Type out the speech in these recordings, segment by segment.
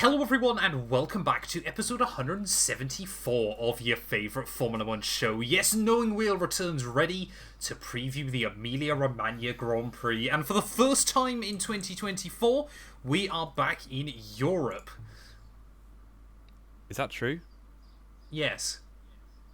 Hello everyone and welcome back to episode 174 of your favourite Formula 1 show. Yes, Knowing Wheel returns ready to preview the Emilia Romagna Grand Prix, and for the first time in 2024, we are back in Europe. Is that true? Yes.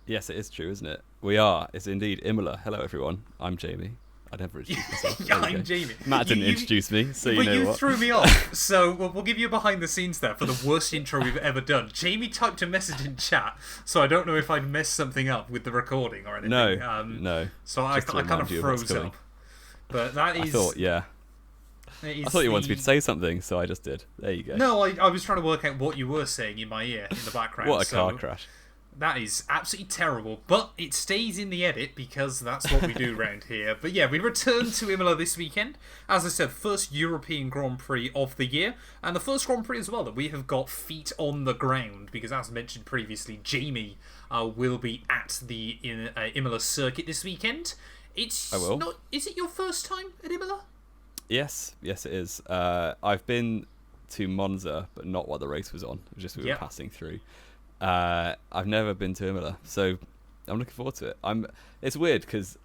Yes, it is true, isn't it? We are. It's indeed Imola. Hello everyone. I'm Jamie. I never introduced myself. Yeah, I'm Jamie. Matt didn't introduce me, so you know what. You threw me off, so we'll give you a behind the scenes there for the worst intro we've ever done. Jamie typed a message in chat, so I don't know if I'd messed something up with the recording or anything. No. So I kind of froze up. But that is... I thought you wanted me to say something, so I just did. There you go. No, I was trying to work out what you were saying in my ear in the background. What a car crash. That is absolutely terrible, but it stays in the edit because that's what we do around here. But yeah, we return to Imola this weekend. As I said, first European Grand Prix of the year, and the first Grand Prix as well that we have got feet on the ground, because as mentioned previously, Jamie will be at the Imola circuit this weekend. I will. Is it your first time at Imola? Yes, it is. I've been to Monza, but not while the race was on. It was just we were passing through. I've never been to Imola, so I'm looking forward to it. It's weird because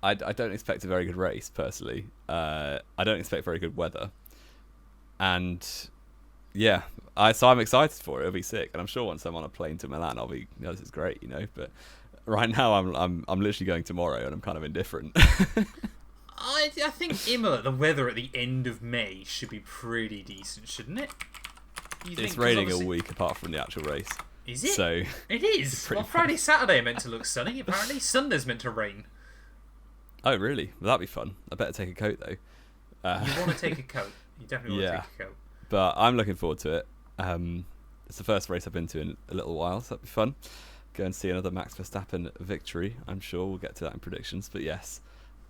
I don't expect a very good race personally. I don't expect very good weather, and yeah, so I'm excited for it. It'll be sick, and I'm sure once I'm on a plane to Milan, I'll be, this is great, But right now, I'm literally going tomorrow, and I'm kind of indifferent. I think Imola, the weather at the end of May should be pretty decent, shouldn't it? It's raining all week apart from the actual race. Is it? So it is. Well, Friday, Saturday are meant to look sunny, apparently. Sunday's meant to rain. Oh, really? Well, that'd be fun. I better take a coat, though. You want to take a coat. You definitely want to take a coat. But I'm looking forward to it. It's the first race I've been to in a little while, so that'd be fun. Go and see another Max Verstappen victory. I'm sure we'll get to that in predictions. But yes,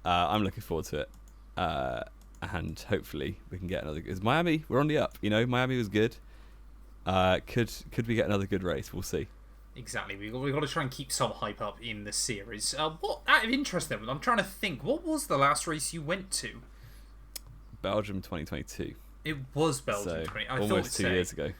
I'm looking forward to it. And hopefully we can get another... Because Miami, we're on the up. Miami was good. Could we get another good race? We'll see. Exactly. We've got to try and keep some hype up in the series. What out of interest then? I'm trying to think. What was the last race you went to? Belgium 2022. It was Belgium. Almost 2 years ago.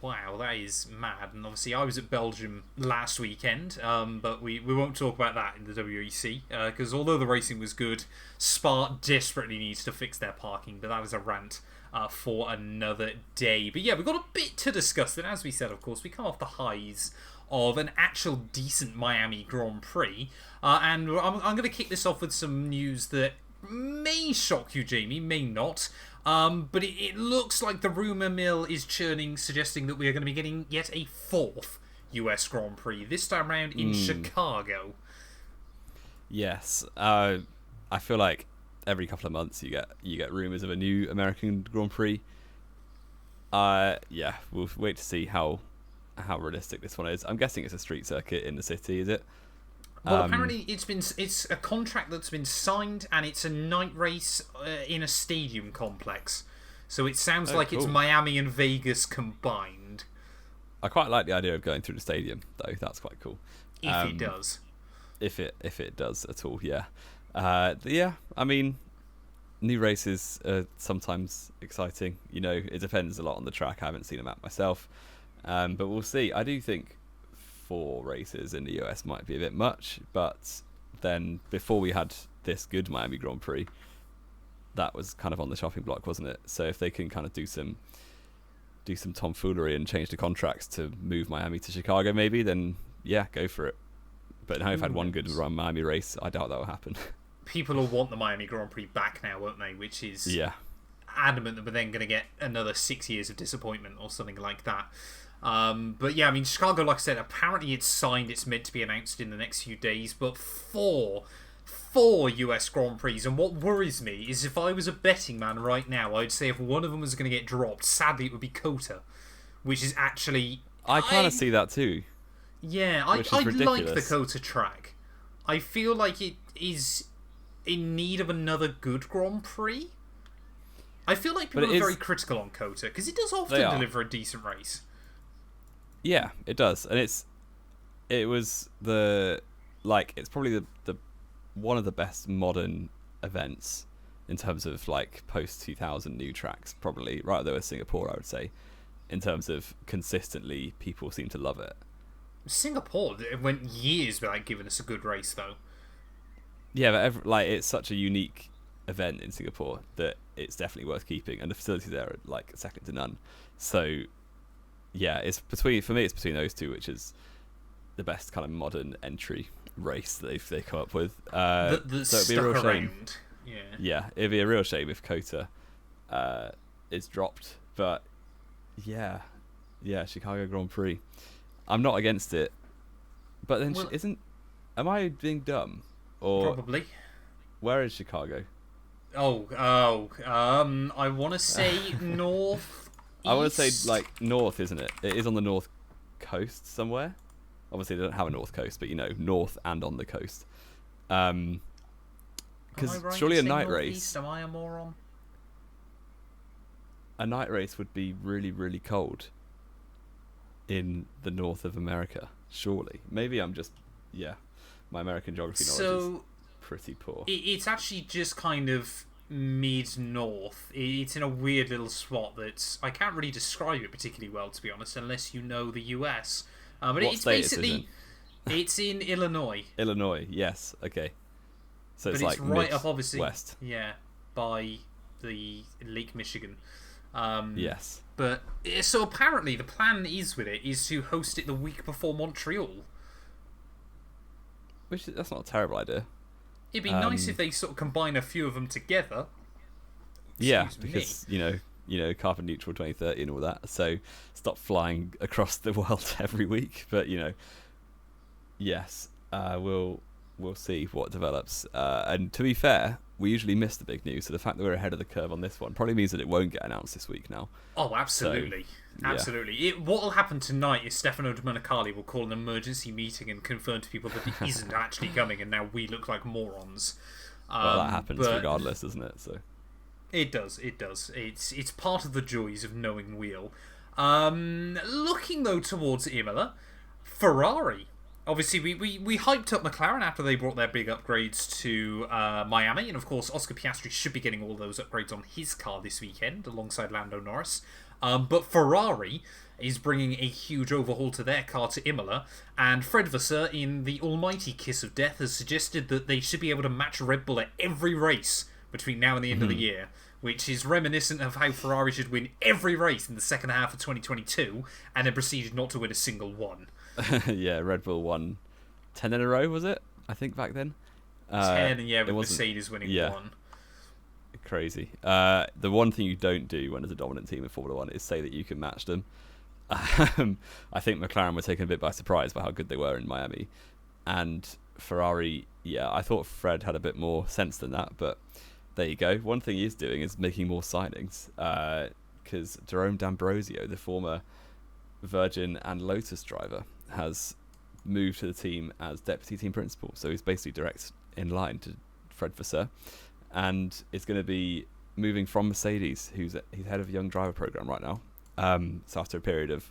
Wow, that is mad. And obviously, I was at Belgium last weekend, but we won't talk about that in the WEC because although the racing was good, Spa desperately needs to fix their parking. But that was a rant for another day. But yeah, we've got a bit to discuss. And as we said, of course, we come off the highs of an actual decent Miami Grand Prix. And I'm going to kick this off with some news that may shock you, Jamie, may not. But it looks like the rumour mill is churning, suggesting that we are going to be getting yet a fourth US Grand Prix, this time around in Chicago. Yes. I feel like every couple of months you get rumours of a new American Grand Prix. Yeah, we'll wait to see how realistic this one is. I'm guessing it's a street circuit in the city, is it? Well, apparently it's a contract that's been signed, and it's a night race in a stadium complex. So it sounds like cool. It's Miami and Vegas combined. I quite like the idea of going through the stadium, though. That's quite cool. If it does. If it does at all, yeah. Yeah, I mean, new races are sometimes exciting. It depends a lot on the track. I haven't seen a map myself, but we'll see. I do think 4 races in the US might be a bit much, but then before we had this good Miami Grand Prix, that was kind of on the chopping block, wasn't it? So if they can kind of do some tomfoolery and change the contracts to move Miami to Chicago, maybe, then yeah, go for it. But now we've had one good Miami race, I doubt that will happen. People will want the Miami Grand Prix back now, won't they? Which is adamant that we're then going to get another 6 years of disappointment or something like that. But yeah, I mean, Chicago, like I said, apparently it's signed, it's meant to be announced in the next few days, but four US Grand Prix, and what worries me is if I was a betting man right now, I'd say if one of them was going to get dropped, sadly it would be COTA, which is actually... I kind of see that too. Yeah, I like the COTA track. I feel like it is in need of another good Grand Prix. I feel like people are very critical on COTA, because it does often deliver a decent race. Yeah, it does, and it's probably the one of the best modern events in terms of like post 2000 new tracks, probably right there with Singapore, I would say. in terms of consistently people seem to love it. Singapore, it went years without giving us a good race, though. Yeah, but it's such a unique event in Singapore that it's definitely worth keeping, and the facilities there are like second to none. So, yeah, it's between those two, which is the best kind of modern entry race that they come up with. So it'd be a real shame. Yeah, it'd be a real shame if Kota is dropped. But yeah, Chicago Grand Prix. I'm not against it, but then am I being dumb? Or probably. Where is Chicago? I want to say north. I want to say like north, isn't it? It is on the north coast somewhere. Obviously, they don't have a north coast, but north and on the coast. Because surely a night race. Am I a moron? A night race would be really, really cold in the north of America. Surely, maybe I'm just my American geography knowledge is pretty poor. It's actually just kind of mid-north. It's in a weird little spot I can't really describe it particularly well, to be honest, unless you know the US. But it's basically it's in Illinois. Illinois, yes, okay. So it's like right up, obviously, west. Yeah, by the Lake Michigan. Yes. But so apparently the plan is to host it the week before Montreal. That's not a terrible idea. It'd be nice if they sort of combine a few of them together. Because carbon neutral 2030 and all that. So stop flying across the world every week. But yes, we'll see what develops. And to be fair, we usually miss the big news. So the fact that we're ahead of the curve on this one probably means that it won't get announced this week now. Oh, absolutely. So, absolutely. What will happen tonight is Stefano Domenicali will call an emergency meeting and confirm to people that he isn't actually coming, and now we look like morons. Well, that happens regardless, doesn't it? So it does. It's part of the joys of knowing wheel. Looking though towards Imola, Ferrari. Obviously, we hyped up McLaren after they brought their big upgrades to Miami, and of course, Oscar Piastri should be getting all those upgrades on his car this weekend alongside Lando Norris. But Ferrari is bringing a huge overhaul to their car to Imola, and Fred Vasseur, in the almighty kiss of death, has suggested that they should be able to match Red Bull at every race between now and the end of the year, which is reminiscent of how Ferrari should win every race in the second half of 2022, and then proceeded not to win a single one. Yeah, Red Bull won 10 in a row, was it? I think back then. 10, and with Mercedes winning one. Crazy. The one thing you don't do when there's a dominant team in Formula 1 is say that you can match them. I think McLaren were taken a bit by surprise by how good they were in Miami. And Ferrari, I thought Fred had a bit more sense than that, but there you go. One thing he is doing is making more signings, because Jerome D'Ambrosio, the former Virgin and Lotus driver, has moved to the team as deputy team principal, so he's basically direct in line to Fred Vasseur, and is going to be moving from Mercedes, he's head of a young driver program right now. So after a period of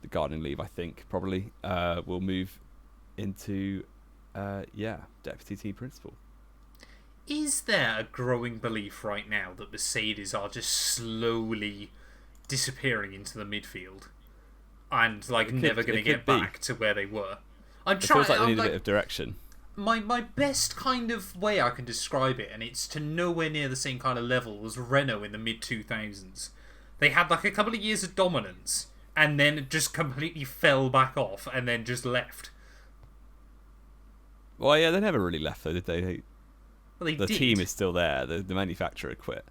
the gardening leave, I think probably will move into deputy team principal. Is there a growing belief right now that Mercedes are just slowly disappearing into the midfield and never going to get back to where they were? It feels like they need a bit of direction. My best kind of way I can describe it, and it's to nowhere near the same kind of level, was Renault in the mid-2000s. They had a couple of years of dominance, and then it just completely fell back off, and then just left. Well, yeah, they never really left, though, did they? Well, the team is still there. The manufacturer quit.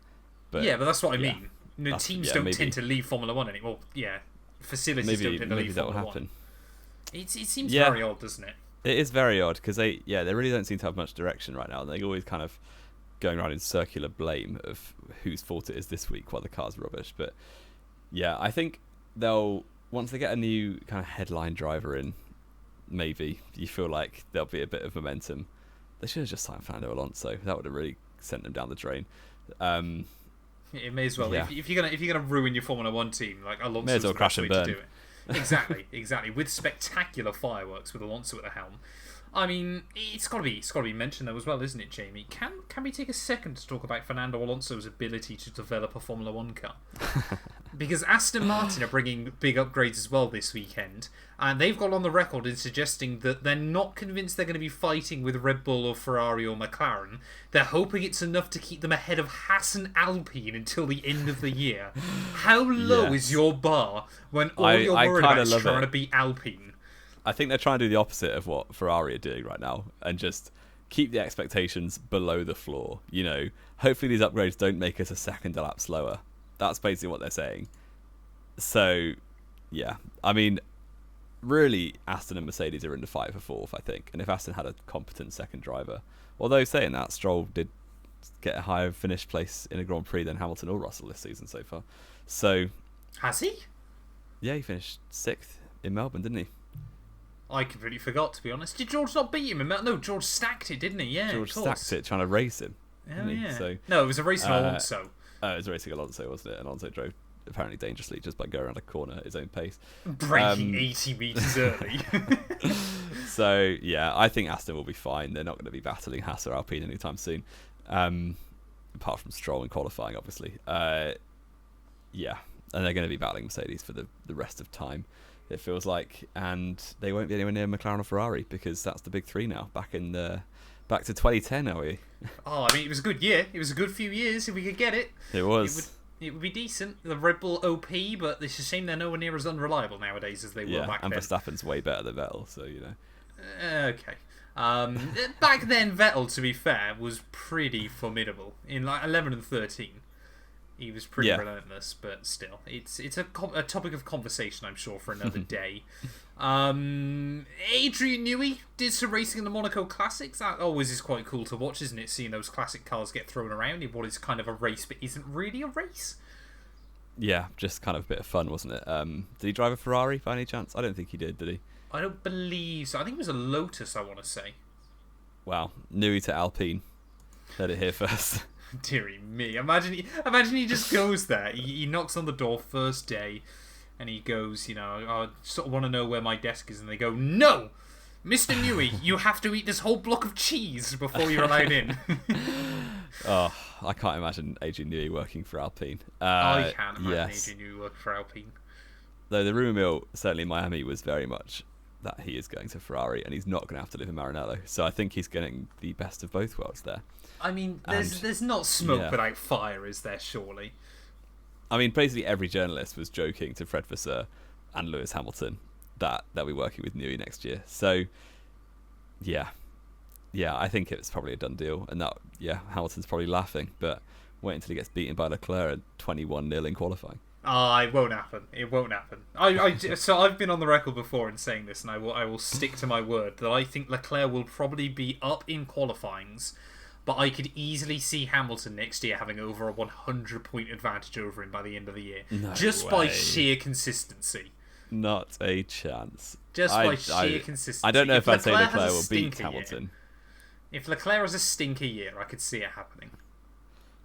But that's what I mean. Teams don't tend to leave Formula 1 anymore. Facilities don't tend to leave Formula 1. Happen. It seems very odd, doesn't it? It is very odd, because they really don't seem to have much direction right now. They're always kind of going around in circular blame of whose fault it is this week while the car's rubbish. But I think once they get a new kind of headline driver in, maybe you feel like there'll be a bit of momentum. They should have just signed Fernando Alonso. That would have really sent them down the drain. It may as well. Yeah. If you're gonna ruin your Formula 1 team, Alonso's may as well the crash best and way burn. to do it. Exactly. With spectacular fireworks with Alonso at the helm. I mean, it's got to be mentioned though as well, isn't it, Jamie? Can we take a second to talk about Fernando Alonso's ability to develop a Formula One car? Because Aston Martin are bringing big upgrades as well this weekend, and they've got on the record in suggesting that they're not convinced they're going to be fighting with Red Bull or Ferrari or McLaren. They're hoping it's enough to keep them ahead of Haas and Alpine until the end of the year. How low is your bar when all you're worried about is trying to beat Alpine? I think they're trying to do the opposite of what Ferrari are doing right now and just keep the expectations below the floor. You know, hopefully these upgrades don't make us a second a lap slower. That's basically what they're saying. So, yeah. I mean, really, Aston and Mercedes are in the fight for fourth, I think. And if Aston had a competent second driver, although saying that, Stroll did get a higher finish place in a Grand Prix than Hamilton or Russell this season so far. So, has he? Yeah, he finished 6th in Melbourne, didn't he? I completely forgot, to be honest. Did George not beat him? No, George stacked it, didn't he? Yeah, George stacked it, trying to race him. Yeah. So, no, it was a racing Alonso. It was racing Alonso, wasn't it? And Alonso drove apparently dangerously just by going around a corner at his own pace. Braking 80 metres early. So, yeah, I think Aston will be fine. They're not going to be battling Haas or Alpine anytime soon. Apart from Stroll in qualifying, obviously. Yeah, and they're going to be battling Mercedes for the rest of time, it feels like, and they won't be anywhere near McLaren or Ferrari because that's the big three now. Back to 2010, are we? Oh, I mean, it was a good year. It was a good few years if we could get it. It was. It would be decent. The Red Bull OP, but it's a shame they're nowhere near as unreliable nowadays as they were back then. And Verstappen's way better than Vettel, so you know. Okay. Back then, Vettel, to be fair, was pretty formidable in like 11 and 13. He was pretty relentless, but still, it's a topic of conversation, I'm sure, for another day. Adrian Newey did some racing in the Monaco Classics. That always is quite cool to watch, isn't it? Seeing those classic cars get thrown around in what is kind of a race, but isn't really a race. Yeah, just kind of a bit of fun, wasn't it? Did he drive a Ferrari by any chance? I don't think he did he? I don't believe so. I think it was a Lotus, I want to say. Wow, Newey to Alpine. Heard it here first. Deary me. Imagine he just goes there. He knocks on the door first day and he goes, you know, I sort of want to know where my desk is. And they go, no! Mr. Newey, you have to eat this whole block of cheese before you're allowed in. Oh, I can't imagine Adrian Newey working for Alpine. I can't imagine Adrian Newey working for Alpine. Though the rumour mill, certainly in Miami, was very much that he is going to Ferrari and he's not going to have to live in Maranello. So I think he's getting the best of both worlds there. I mean, there's not smoke without fire, is there, surely? I mean, basically every journalist was joking to Fred Vasseur and Lewis Hamilton that they'll be working with Newey next year. So, yeah, I think it's probably a done deal. And that, Hamilton's probably laughing, but wait until he gets beaten by Leclerc at 21-0 in qualifying. It won't happen. It won't happen. So I've been on the record before in saying this, and I will stick to my word that I think Leclerc will probably be up in qualifyings, but I could easily see Hamilton next year having over a 100-point advantage over him by the end of the year, by sheer consistency. Not a chance. By sheer consistency. I don't know if I'd say Leclerc will beat Hamilton. If Leclerc has a stinker year, I could see it happening.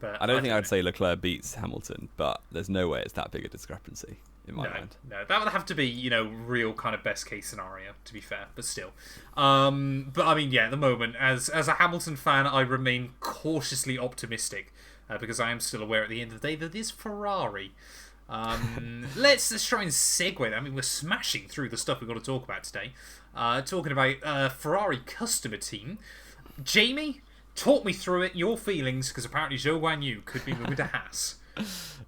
But I don't think I'd say Leclerc beats Hamilton, but there's no way it's that big a discrepancy in my mind. No, that would have to be, real kind of best case scenario, to be fair, but still. But I mean, at the moment, as a Hamilton fan, I remain cautiously optimistic because I am still aware at the end of the day that it is Ferrari. Let's try and segue that. I mean, we're smashing through the stuff we've got to talk about today. Talking about Ferrari customer team. Jamie, talk me through it, your feelings, because apparently Zhou Guanyu could be moving to Haas.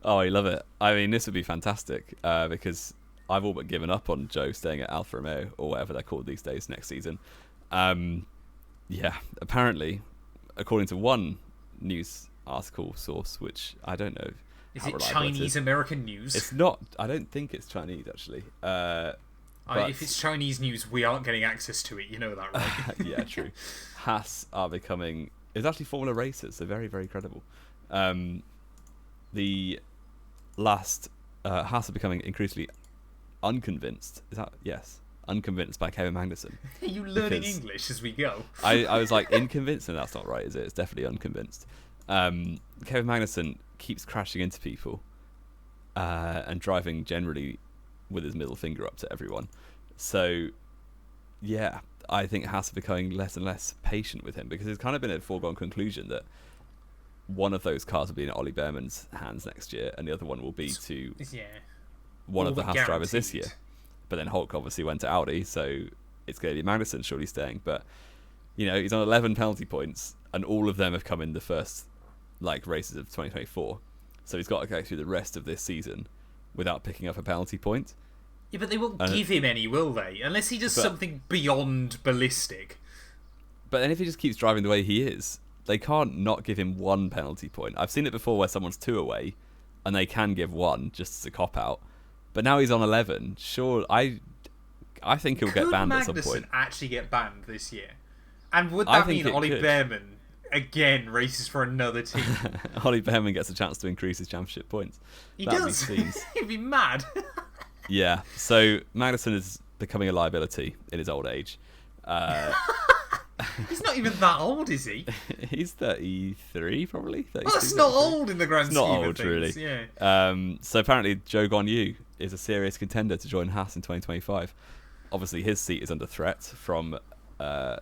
Oh, I love it. I mean, this would be fantastic because I've all but given up on Zhou staying at Alfa Romeo or whatever they're called these days next season. Apparently, according to one news article source, which I don't know. Is it Chinese American news? It's not. I don't think it's Chinese, actually. If it's Chinese news, we aren't getting access to it. You know that, right? Yeah, true. Haas are becoming... It's actually Formula racers. They're very, very credible. The last... Haas are becoming increasingly unconvinced. Is that... Yes. Unconvinced by Kevin Magnussen. Are you learning English as we go? I was like, inconvinced? And that's not right, is it? It's definitely unconvinced. Kevin Magnussen keeps crashing into people and driving generally with his middle finger up to everyone. So, yeah, I think Haas are becoming less and less patient with him, because it's kind of been a foregone conclusion that one of those cars will be in Ollie Behrman's hands next year, and the other one will be to one of the Haas drivers this year. But then Hulk obviously went to Audi, so it's going to be Magnussen surely staying. But he's on 11 penalty points, and all of them have come in the first races of 2024. So he's got to go through the rest of this season without picking up a penalty point. Yeah, but they won't give him any, will they? Unless he does something beyond ballistic. But then if he just keeps driving the way he is, they can't not give him one penalty point. I've seen it before where someone's 2 away, and they can give 1 just as a cop-out. But now he's on 11. Sure, I think he'll get banned at some point. Could Magnussen actually get banned this year? And would that mean Ollie Behrman, again, races for another team? Ollie Behrman gets a chance to increase his championship points. He does. He'd be mad. Yeah, so Magnussen is becoming a liability in his old age. He's not even that old, is he? He's 33, probably. Well, that's not old in the grand scheme of things. Not old, really. Yeah. So apparently Zhou Guanyu is a serious contender to join Haas in 2025. Obviously, his seat is under threat from Nico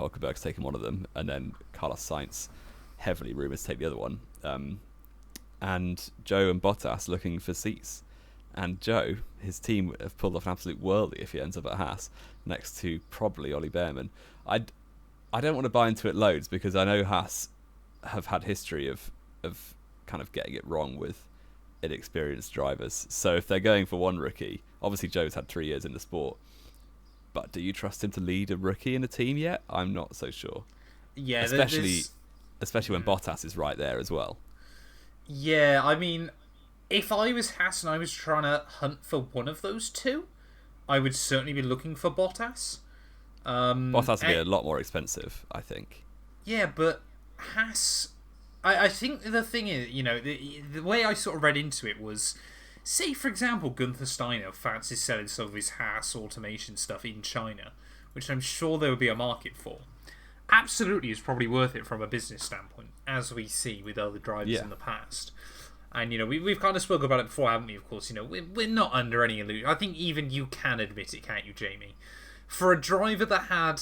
Hülkenberg's taking one of them, and then Carlos Sainz, heavily rumoured to take the other one. And Zhou and Bottas looking for seats. And Zhou, his team have pulled off an absolute worldie if he ends up at Haas, next to probably Ollie Behrman. I don't want to buy into it loads, because I know Haas have had history of kind of getting it wrong with inexperienced drivers. So if they're going for one rookie, obviously Zhou's had 3 years in the sport, but do you trust him to lead a rookie in a team yet? I'm not so sure. Yeah, especially when Bottas is right there as well. Yeah, I mean, if I was Haas and I was trying to hunt for one of those two, I would certainly be looking for Bottas. Bottas would be a lot more expensive, I think. Yeah, but Haas... I think the thing is, the way I sort of read into it was, say, for example, Gunther Steiner fancies selling some of his Haas automation stuff in China, which I'm sure there would be a market for. Absolutely is probably worth it from a business standpoint, as we see with other drivers in the past. And, we've kind of spoken about it before, haven't we, of course? We're not under any illusion. I think even you can admit it, can't you, Jamie? For a driver that had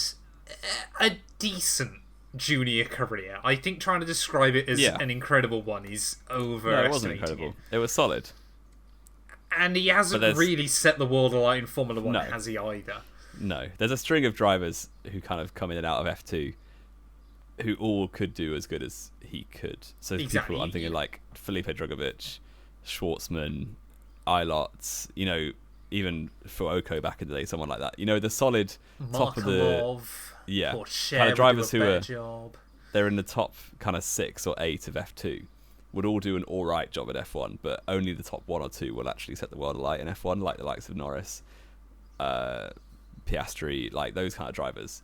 a decent junior career, I think trying to describe it as an incredible one is overestimating. No, it wasn't incredible. It was solid. And he hasn't really set the world alight in Formula 1, has he, either? No. There's a string of drivers who kind of come in and out of F2 who all could do as good as he could. So people, I'm thinking like Felipe Drugovich, Schwartzman, Eilert, even Fuoco back in the day, someone like that. The solid top of the kind of drivers who are they're in the top kind of 6 or 8 of F2 would all do an all right job at F1, but only the top 1 or 2 will actually set the world alight in F1, like the likes of Norris, Piastri, like those kind of drivers.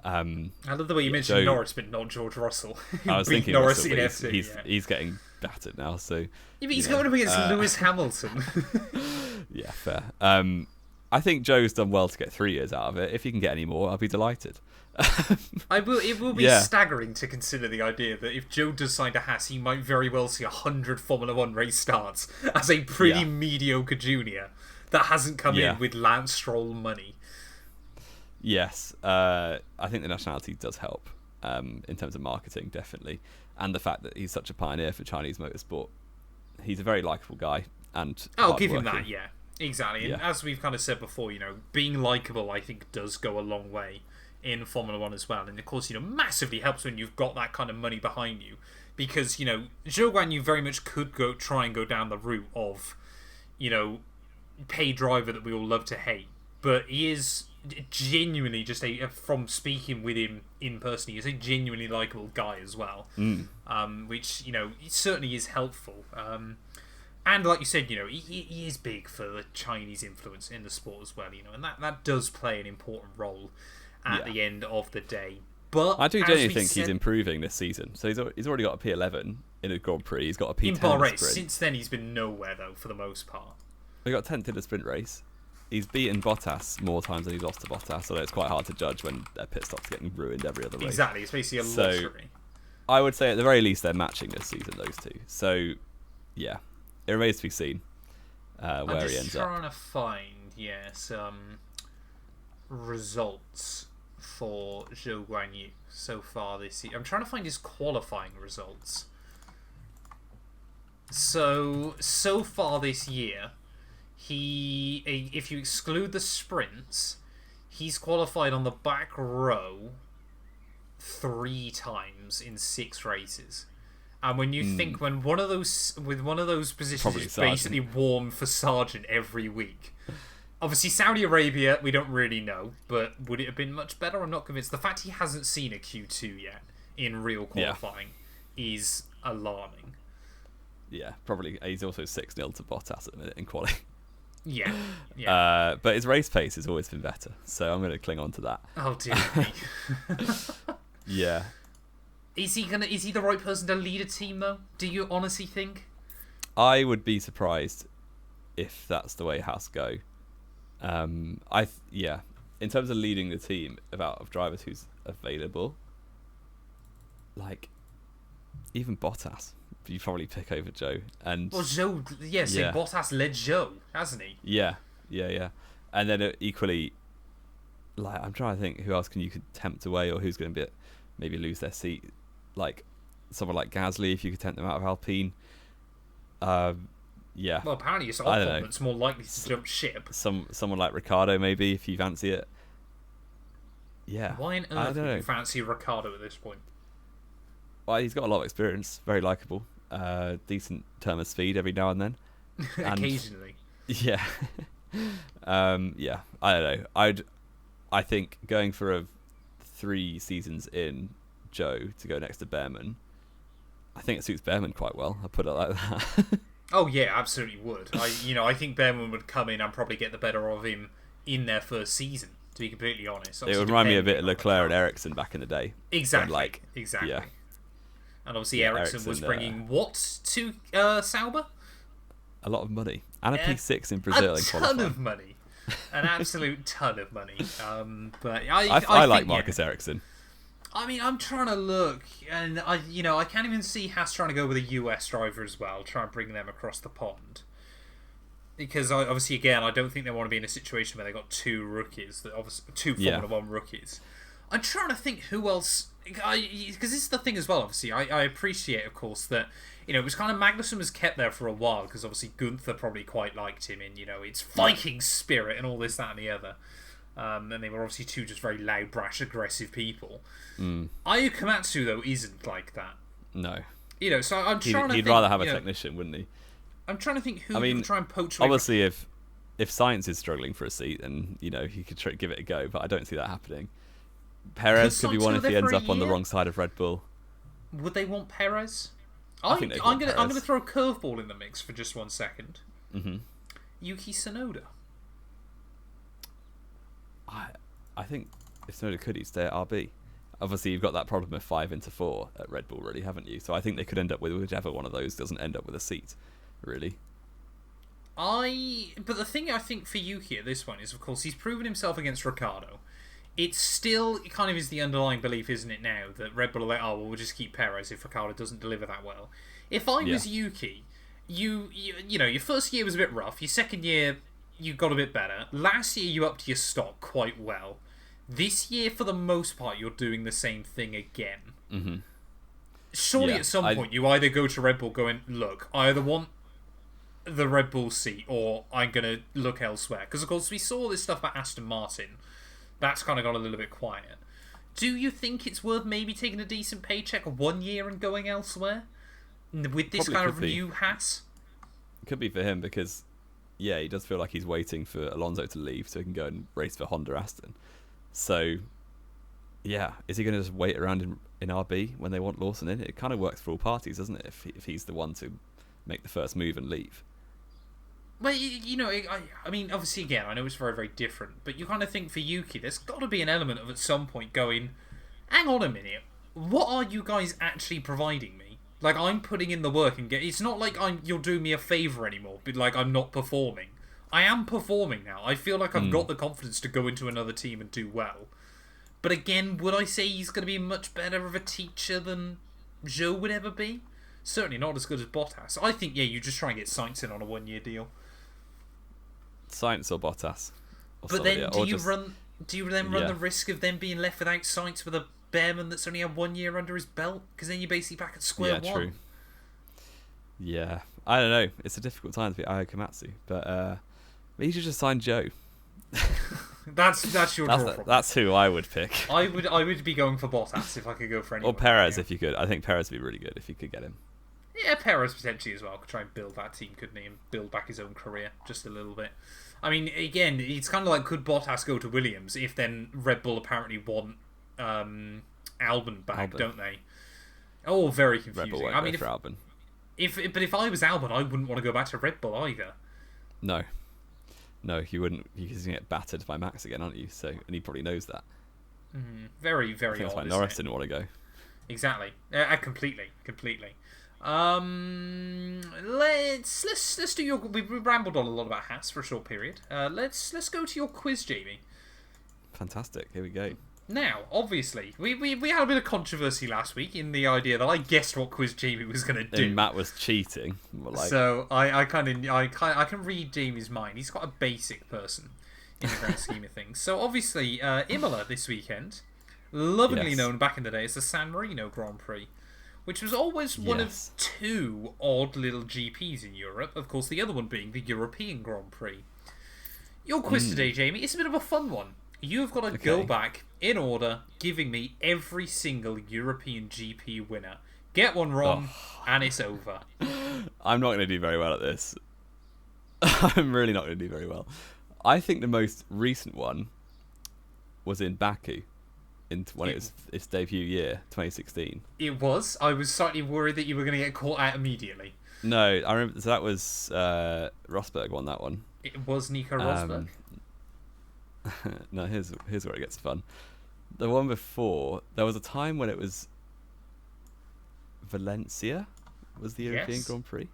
I love the way you mentioned Norris, but not George Russell. I was thinking Norris in F2. He's getting battered now, so. Yeah, but he's going up against Lewis Hamilton. Yeah, fair. I think Joe's done well to get 3 years out of it. If he can get any more, I'll be delighted. It will be staggering to consider the idea that if Joe does sign to Haas, he might very well see 100 Formula 1 race starts as a pretty mediocre junior that hasn't come in with Lance Stroll money. Yes, I think the nationality does help in terms of marketing, definitely. And the fact that he's such a pioneer for Chinese motorsport. He's a very likeable guy. And I'll give him that, yeah. Exactly. And as we've kind of said before, being likeable, I think, does go a long way in Formula 1 as well. And of course, massively helps when you've got that kind of money behind you. Because, Zhou Guanyu very much could try and go down the route of, pay driver that we all love to hate. But he is genuinely just from speaking with him in person, he's a genuinely likeable guy as well. Which, certainly is helpful. And like you said, he is big for the Chinese influence in the sport as well, and that does play an important role at the end of the day. But I do genuinely think he's improving this season. So he's already got a P11 in a Grand Prix. He's got a P10 in Bahrain. Since then, he's been nowhere though, for the most part. He got 10th in a sprint race. He's beaten Bottas more times than he's lost to Bottas, although it's quite hard to judge when their pit stop's getting ruined every other race. Exactly, it's basically a lottery. I would say at the very least they're matching this season, those two. So, yeah. It remains to be seen where he ends up. I'm just trying to find, some results for Zhou so far this year. I'm trying to find his qualifying results. So far this year, if you exclude the sprints, he's qualified on the back row 3 times in 6 races. And when you think when one of those positions Probably is Sargent. basically warm for Sargent every week. Obviously, Saudi Arabia, we don't really know, but would it have been much better? I'm not convinced. The fact he hasn't seen a Q2 yet in real qualifying is alarming. Yeah, probably. He's also 6-0 to Bottas at the minute in quali. Yeah. But his race pace has always been better, so I'm going to cling on to that. Oh dear me. Yeah. Is he the right person to lead a team though? Do you honestly think? I would be surprised if that's the way Haas go. In terms of leading the team of drivers who's available, like even Bottas, you probably pick over Zhou. And Well, Zhou, Bottas led Zhou, hasn't he? Yeah. And then equally, like I'm trying to think who else you could tempt away, or who's going to maybe lose their seat, like someone like Gasly, if you could tempt them out of Alpine. Yeah. Well, apparently it's Ocon that's more likely to jump ship. Someone like Ricardo, maybe, if you fancy it. Yeah. Why on earth would you fancy Ricardo at this point? Well, he's got a lot of experience, very likeable, decent term of speed every now and then. Occasionally. Yeah. I don't know. I think going for 3 seasons in Zhou to go next to Behrman, I think it suits Behrman quite well. I'll put it like that. Oh yeah, absolutely would. I think Behrman would come in and probably get the better of him in their first season. To be completely honest, it would remind me a bit of Leclerc and Ericsson back in the day. Exactly. Exactly. Yeah. And obviously Ericsson was bringing what to Sauber? A lot of money and a P6 in Brazil. A ton of money, an absolute ton of money. But I like Marcus Ericsson. I mean, I'm trying to look, and I can't even see Haas trying to go with a US driver as well, try and bring them across the pond. Because obviously, again, I don't think they want to be in a situation where they got 2 rookies, two Formula 1 rookies. I'm trying to think who else, because this is the thing as well. Obviously, I appreciate, of course, that it was kind of Magnussen was kept there for a while because obviously Gunther probably quite liked him in it's Viking spirit and all this, that, and the other. And they were obviously 2 just very loud, brash, aggressive people. Ayu Komatsu, though, isn't like that. No. So I'm trying to think... He'd rather have a technician, wouldn't he? I'm trying to think who could try and poach away. Obviously, if Sainz is struggling for a seat, then, he could give it a go, but I don't see that happening. Perez could be one if he ends up on the wrong side of Red Bull. Would they want Perez? I'm going to throw a curveball in the mix for just 1 second. Mm-hmm. Yuki Tsunoda. I think if Tsunoda could, he'd stay at RB. Obviously, you've got that problem of 5 into 4 at Red Bull, really, haven't you? So I think they could end up with whichever one of those doesn't end up with a seat, really. But the thing I think for Yuki at this point is, of course, he's proven himself against Ricciardo. It still kind of is the underlying belief, isn't it, now, that Red Bull are like, we'll just keep Perez if Ricciardo doesn't deliver that well. If I was Yuki, your first year was a bit rough. Your second year, you got a bit better. Last year, you upped your stock quite well. This year, for the most part, you're doing the same thing again. Mm-hmm. Surely at some point, you either go to Red Bull going, look, I either want the Red Bull seat or I'm going to look elsewhere. Because, of course, we saw this stuff about Aston Martin. That's kind of got a little bit quiet. Do you think it's worth maybe taking a decent paycheck 1 year and going elsewhere? With this Probably kind of could be. new Haas? It could be for him because, he does feel like he's waiting for Alonso to leave so he can go and race for Honda Aston. So, is he going to just wait around in RB when they want Lawson in? It kind of works for all parties, doesn't it? If he's the one to make the first move and leave. Well, I mean, obviously, again, I know it's very, very different, but you kind of think for Yuki, there's got to be an element of at some point going, hang on a minute, what are you guys actually providing me? Like, I'm putting in the work and it's not like you're doing me a favour anymore, but like I'm not performing. I am performing now. I feel like I've got the confidence to go into another team and do well. But again, would I say he's going to be much better of a teacher than Zhou would ever be? Certainly not as good as Bottas. I think, you just try and get Sainz in on a 1 year deal. Sainz or Bottas. But then, do you run do you then run the risk of them being left without Sainz with a Behrman that's only had 1 year under his belt? Because then you're basically back at square one. True. Yeah, I don't know. It's a difficult time to be Ayao Komatsu, but he should just sign Zhou. That's your draw. That's who I would pick. I would be going for Bottas if I could go for anyone. Or Perez if you could. I think Perez would be really good if you could get him. Yeah, Perez potentially as well. Could try and build that team, couldn't he? And build back his own career just a little bit. I mean, again, it's kind of like, could Bottas go to Williams if then Red Bull apparently want Albon back, don't they? Oh, very confusing. Red Bull won't go for Albon. But if I was Albon, I wouldn't want to go back to Red Bull either. No, you wouldn't. You're going to get battered by Max again, aren't you? So, and he probably knows that. Very, very odd. That's why Norris didn't want to go. Exactly. Completely. Let's do your. We rambled on a lot about Haas for a short period. Let's go to your quiz, Jamie. Fantastic. Here we go. Now, obviously, we had a bit of controversy last week in the idea that I guessed what quiz Jamie was going to do. And Matt was cheating. So I can read Jamie's mind. He's quite a basic person in the grand scheme of things. So obviously, Imola this weekend, lovingly known back in the day as the San Marino Grand Prix, which was always one of two odd little GPs in Europe. Of course, the other one being the European Grand Prix. Your quiz today, Jamie, it's a bit of a fun one. You've got to go back in order, giving me every single European GP winner. Get one wrong, and it's over. I'm not going to do very well at this. I'm really not going to do very well. I think the most recent one was in Baku, when it was its debut year, 2016. It was. I was slightly worried that you were going to get caught out immediately. No, I remember. So that was Rosberg won that one. It was Nico Rosberg. No, here's where it gets fun. The one before, there was a time when it was Valencia was the European Grand Prix.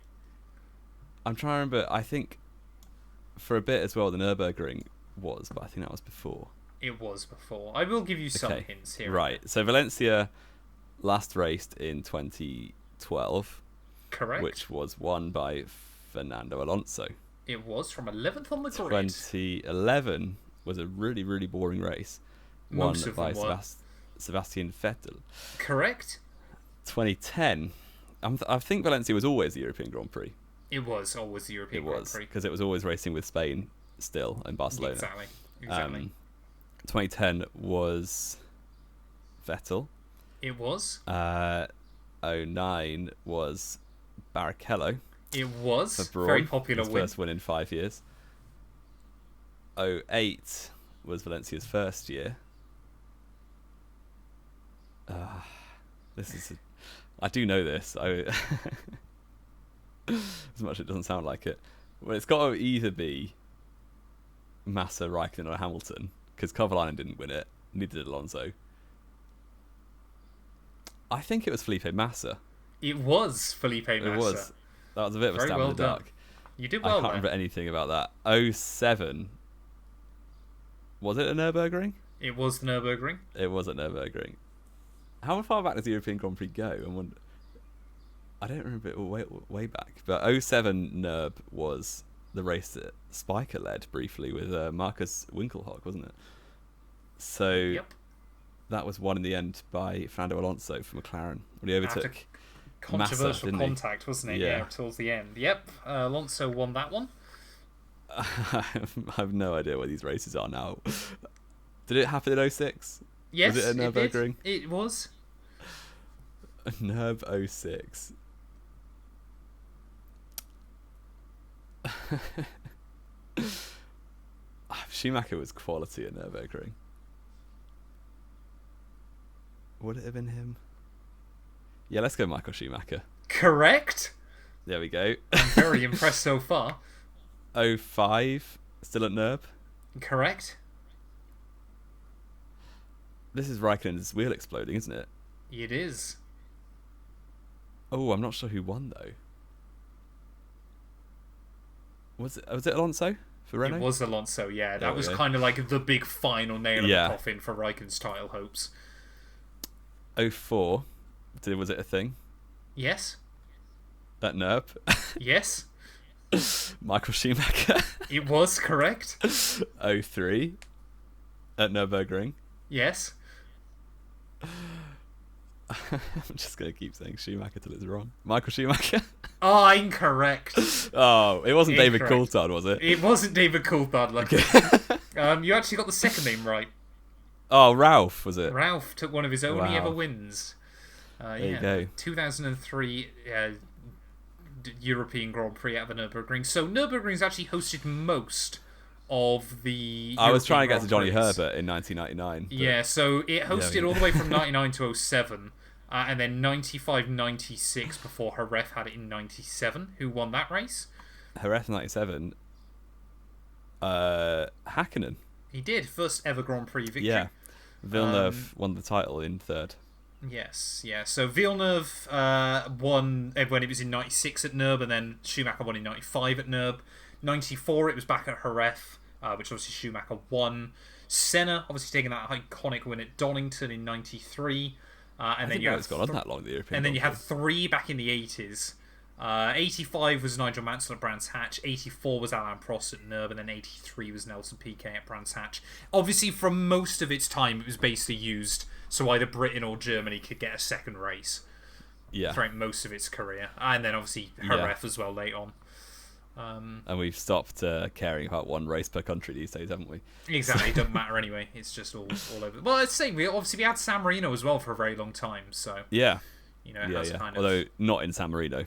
I'm trying to remember. I think for a bit as well, the Nürburgring was, but I think that was before. It was before. I will give you some hints here. Right. So Valencia last raced in 2012. Correct. Which was won by Fernando Alonso. It was from 11th on the grid. 2011 was a really, really boring race. Most won of by them were. Sebastian Vettel. Correct. 2010. I think Valencia was always the European Grand Prix. It was always the European Grand Prix. Because it was always racing with Spain still and Barcelona. Exactly. 2010 was Vettel. It was. 09 was Barrichello. It was. For Braun, very popular his win. First win in 5 years. 08 was Valencia's first year. I do know this. As much as it doesn't sound like it. Well, it's got to either be Massa, Raikkonen, or Hamilton, because Kovalainen didn't win it. Neither did Alonso. I think it was Felipe Massa. It was Felipe Massa. It was. That was a bit of a stab in the dark. You did well. I can't remember anything about that. 07. Was it a Nürburgring? It was the Nürburgring. It was at Nürburgring. How far back does the European Grand Prix go? I don't remember it way back. But 07 Nürb was the race that Spiker led briefly with Marcus Winkelhock, wasn't it? So that was won in the end by Fernando Alonso for McLaren when he overtook controversial Massa, contact, wasn't it? Yeah, towards the end. Yep, Alonso won that one. I have no idea where these races are now. Did it happen in 06? Yes, was it a Nürburgring? It was. Nürb 06. Schumacher was quality at Nürburgring. Would it have been him? Yeah, let's go Michael Schumacher. Correct. There we go. I'm very impressed so far. 05, still at Nürb. Correct. This is Raikkonen's wheel exploding, isn't it? It is. Oh, I'm not sure who won though. Was it Alonso for Renault? It was Alonso, yeah. That was kind of like the big final nail in the coffin for Raikkonen's title hopes. 04, was it a thing? Yes. At Nürb? Yes. Michael Schumacher. It was correct. 03. at Nürburgring. Yes. I'm just going to keep saying Schumacher till it's wrong. Michael Schumacher. Oh, incorrect. Oh, it wasn't David Incorrect. Coulthard, was it? It wasn't David Coulthard, luckily. You actually got the second name right. Oh, Ralph, was it? Ralph took one of his only Wow. ever wins. There you go. 2003 European Grand Prix at the Nürburgring. So Nürburgring's actually hosted most of the I was trying to get European to Johnny Grand Prix. Herbert in 1999. Yeah, so it hosted all the way from 99 to 07, and then 95, 96 before Jerez had it in 97. Who won that race? Jerez 97. Hakkinen. He did. First ever Grand Prix victory. Yeah. Villeneuve won the title in third. Yes, yeah. So Villeneuve won when it was in 96 at Nürb, and then Schumacher won in 95 at Nürb. 94 it was back at Jerez, which obviously Schumacher won. Senna obviously taking that iconic win at Donington in 93. And then you had it's gone on that long, the European. And then you Grand had 3 back in the 80s. 85 was Nigel Mansell at Brands Hatch, 84 was Alain Prost at Nürb, and then 83 was Nelson Piquet at Brands Hatch. Obviously, for most of its time, it was basically used so either Britain or Germany could get a second race. Yeah. Throughout most of its career. And then obviously Jerez as well late on. And we've stopped caring about one race per country these days, haven't we? Exactly, it doesn't matter anyway. It's just all over. Well, it's the same. We had San Marino as well for a very long time, so yeah, it has kind of. Although not in San Marino,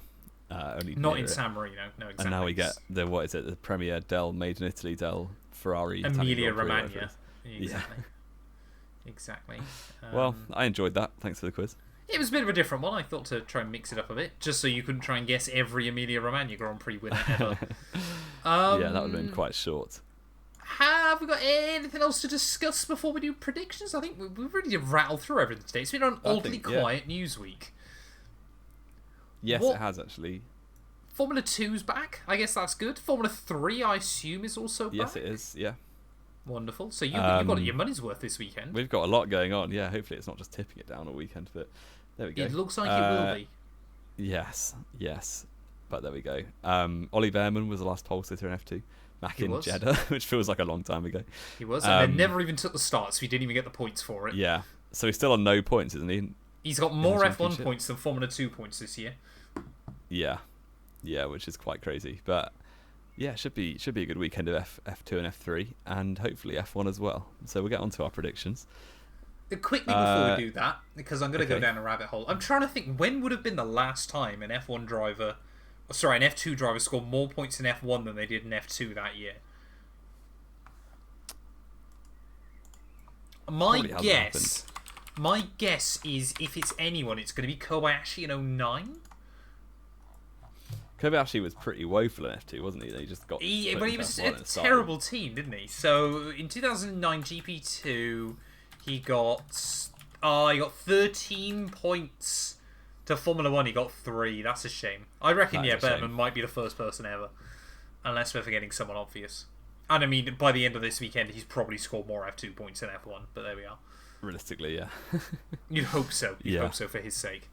only not in it. San Marino. No, exactly. And now we get the Premier del Made in Italy del Ferrari Emilia Italian Grand Prix, Romagna. Exactly. Exactly. Well, I enjoyed that. Thanks for the quiz. It was a bit of a different one. I thought to try and mix it up a bit, just so you couldn't try and guess every Emilia Romagna Grand Prix winner ever. Yeah, that would have been quite short. Have we got anything else to discuss before we do predictions? I think we really did rattle through everything today. It's been an oddly quiet news week. Yes, it has actually. Formula 2's back. I guess that's good. Formula 3, I assume, is also back. Yes, it is. Yeah. Wonderful. So you've got your money's worth this weekend. We've got a lot going on. Yeah, hopefully it's not just tipping it down all weekend, but there we go. It looks like it will be. Yes. But there we go. Ollie Behrman was the last pole sitter in F2 back in Jeddah, which feels like a long time ago. He was, and they never even took the start, so he didn't even get the points for it. Yeah. So he's still on no points, isn't he? He's got more F1 points than Formula 2 points this year. Yeah, which is quite crazy. But yeah, should be a good weekend of F2 and F3, and hopefully F1 as well. So we'll get on to our predictions. Quickly before we do that, because I'm going to go down a rabbit hole. I'm trying to think when would have been the last time an F2 driver scored more points in F1 than they did in F2 that year. My guess is if it's anyone, it's going to be Kobayashi in 09. Kobayashi was pretty woeful in F2, wasn't he? They just got. He was a terrible team, didn't he? So in 2009 GP2, he got 13 points. To Formula 1, he got 3. That's a shame. I reckon, Behrman might be the first person ever, unless we're forgetting someone obvious. And I mean, by the end of this weekend, he's probably scored more F2 points than F1. But there we are. Realistically, yeah. You'd hope so. You'd hope so for his sake.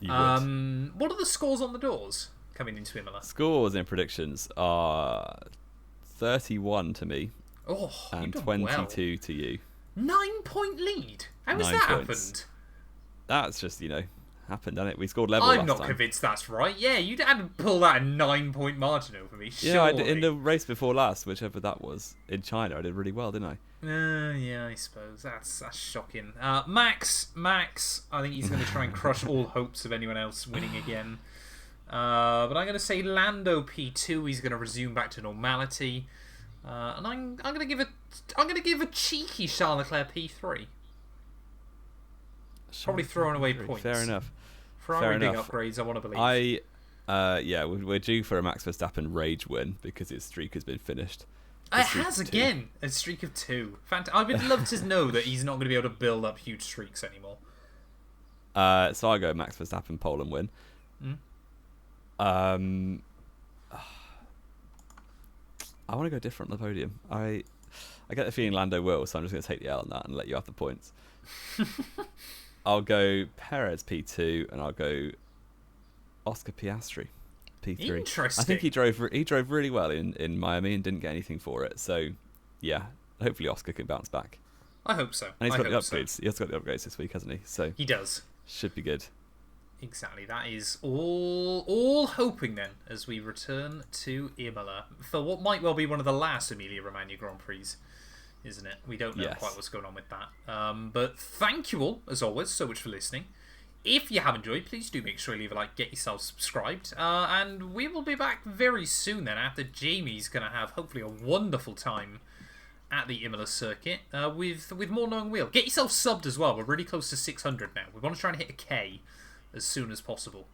You would. What are the scores on the doors coming into Imola? Scores and predictions are 31 to me. Oh, and 22 to you. 9-point lead. How has that happened? That's just happened, hasn't it? We scored level. I'm not convinced that's right. Yeah, you had to pull that a 9-point margin over me. Surely. Yeah, I did, in the race before last, whichever that was in China, I did really well, didn't I? Yeah, I suppose that's shocking. Max, I think he's going to try and crush all hopes of anyone else winning again. But I'm going to say Lando P2. He's going to resume back to normality, and I'm going to give a cheeky Charles Leclerc P3. Probably throwing away points. Fair enough. Ferrari big upgrades, I want to believe. We're due for a Max Verstappen rage win because his streak has been finished. It has again. A streak of 2. I would love to know that he's not going to be able to build up huge streaks anymore. So I go Max Verstappen pole and win. I want to go different on the podium. I get the feeling Lando will, so I'm just going to take the L on that and let you have the points. I'll go Perez P2 and I'll go Oscar Piastri P3. Interesting. I think he drove really well in Miami and didn't get anything for it. So yeah, hopefully Oscar can bounce back. I hope so. And he's got the upgrades. He has got the upgrades this week, hasn't he? So he does. Should be good. Exactly. That is all hoping then as we return to Imola for what might well be one of the last Emilia Romagna Grand Prix, isn't it? We don't know quite what's going on with that. But thank you all, as always, so much for listening. If you have enjoyed, please do make sure you leave a like, get yourself subscribed. And we will be back very soon then, after Jamie's going to have, hopefully, a wonderful time at the Imola circuit with more knowing wheel. Get yourself subbed as well. We're really close to 600 now. We want to try and hit a K as soon as possible.